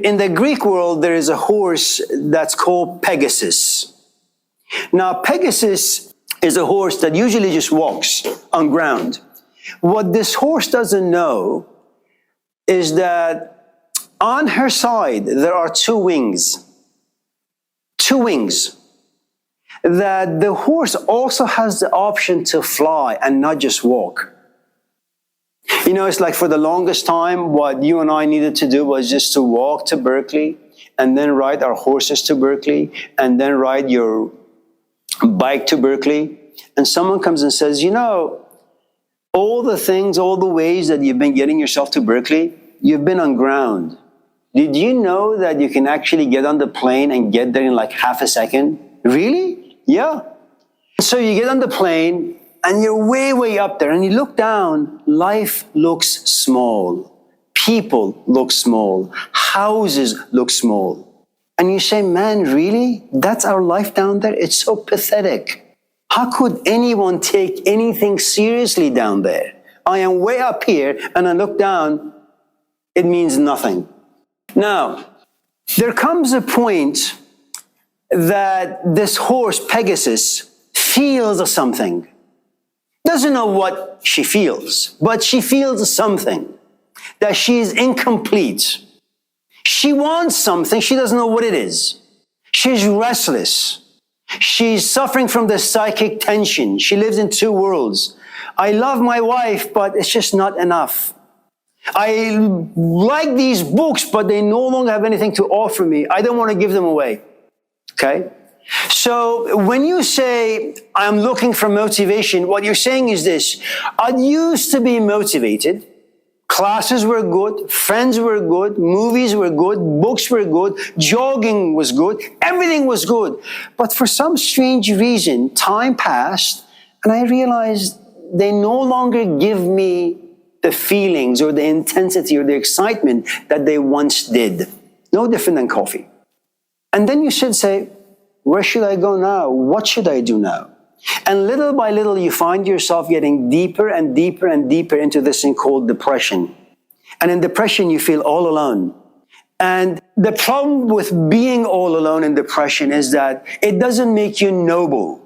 In the Greek world, there is a horse that's called Pegasus. Now, Pegasus is a horse that usually just walks on ground. What this horse doesn't know is that on her side, there are two wings. Two wings. That the horse also has the option to fly and not just walk. You know, it's like for the longest time, what you and I needed to do was just to walk to Berkeley and then ride our horses to Berkeley and then ride your bike to Berkeley. And someone comes and says, you know, all the things, all the ways that you've been getting yourself to Berkeley, you've been on ground. Did you know that you can actually get on the plane and get there in like half a second? Really? Yeah. So you get on the plane and you're way, way up there and you look down, life looks small. People look small. Houses look small. And you say, man, really? That's our life down there? It's so pathetic. How could anyone take anything seriously down there? I am way up here and I look down, it means nothing. Now, there comes a point that this horse, Pegasus, feels something. Doesn't know what she feels, but she feels something, that she is incomplete. She wants something, she doesn't know what it is. She's restless. She's suffering from the psychic tension. She lives in two worlds. I love my wife, but it's just not enough. I like these books, but they no longer have anything to offer me. I don't want to give them away. Okay? So when you say, I'm looking for motivation, what you're saying is this. I used to be motivated. Classes were good. Friends were good. Movies were good. Books were good. Jogging was good. Everything was good. But for some strange reason, time passed and I realized they no longer give me the feelings or the intensity or the excitement that they once did. No different than coffee. And then you should say, where should I go now? What should I do now? And little by little, you find yourself getting deeper and deeper and deeper into this thing called depression. And in depression, you feel all alone. And the problem with being all alone in depression is that it doesn't make you noble,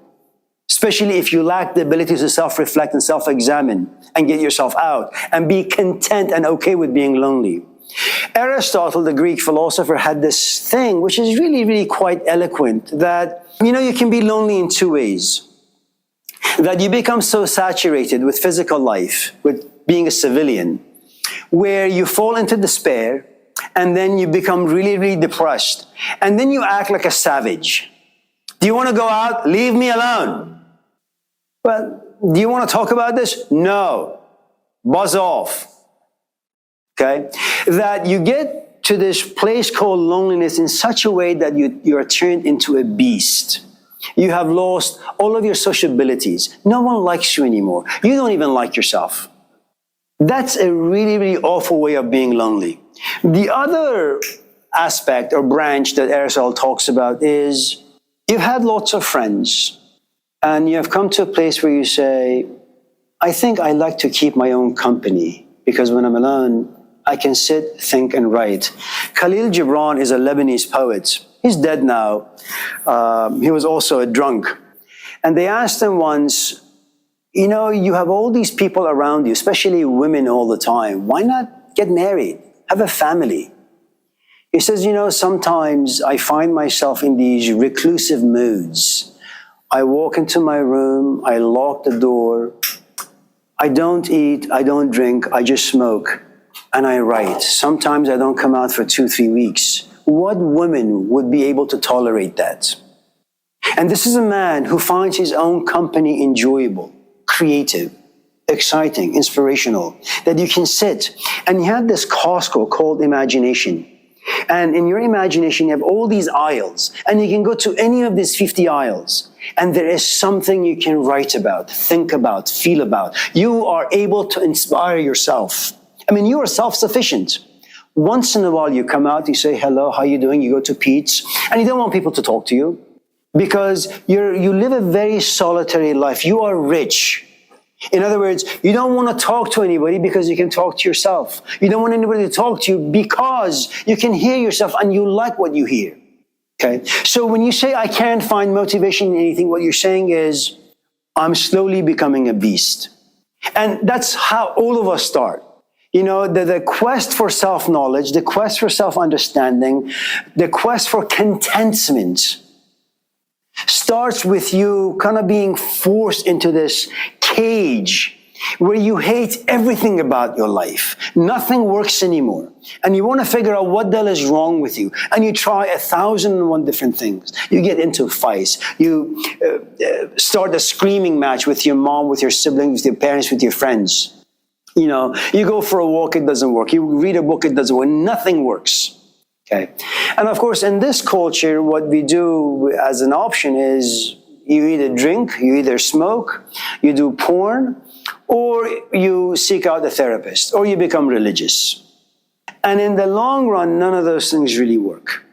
especially if you lack the ability to self-reflect and self-examine and get yourself out and be content and okay with being lonely. Aristotle, the Greek philosopher, had this thing, which is really, really quite eloquent, that, you know, you can be lonely in two ways. That you become so saturated with physical life, with being a civilian, where you fall into despair, and then you become really, really depressed. And then you act like a savage. Do you want to go out? Leave me alone. Well, do you want to talk about this? No. Buzz off. Okay? That you get to this place called loneliness in such a way that you are turned into a beast. You have lost all of your sociabilities. No one likes you anymore. You don't even like yourself. That's a really, really awful way of being lonely. The other aspect or branch that Aristotle talks about is you've had lots of friends and you have come to a place where you say, I think I like to keep my own company because when I'm alone, I can sit, think, and write. Khalil Gibran is a Lebanese poet. He's dead now. He was also a drunk. And they asked him once, you know, you have all these people around you, especially women all the time. Why not get married? Have a family? He says, you know, sometimes I find myself in these reclusive moods. I walk into my room, I lock the door. I don't eat, I don't drink, I just smoke. And I write. Sometimes I don't come out for 2-3 weeks. What woman would be able to tolerate that? And this is a man who finds his own company enjoyable, creative, exciting, inspirational, that you can sit and you have this Costco called imagination. And in your imagination, you have all these aisles and you can go to any of these 50 aisles and there is something you can write about, think about, feel about. You are able to inspire yourself. I mean, you are self-sufficient. Once in a while you come out, you say, hello, how you doing? You go to Pete's and you don't want people to talk to you because you live a very solitary life. You are rich. In other words, you don't want to talk to anybody because you can talk to yourself. You don't want anybody to talk to you because you can hear yourself and you like what you hear. Okay? So when you say, I can't find motivation in anything, what you're saying is, I'm slowly becoming a beast. And that's how all of us start. You know, the quest for self-knowledge, the quest for self-understanding, the quest for contentment starts with you kind of being forced into this cage where you hate everything about your life. Nothing works anymore. And you want to figure out what the hell is wrong with you. And you try 1,001 different things. You get into fights. You start a screaming match with your mom, with your siblings, with your parents, with your friends. You know, you go for a walk, it doesn't work. You read a book, it doesn't work. Nothing works. Okay. And of course, in this culture, what we do as an option is you either drink, you either smoke, you do porn, or you seek out a therapist, or you become religious. And in the long run, none of those things really work.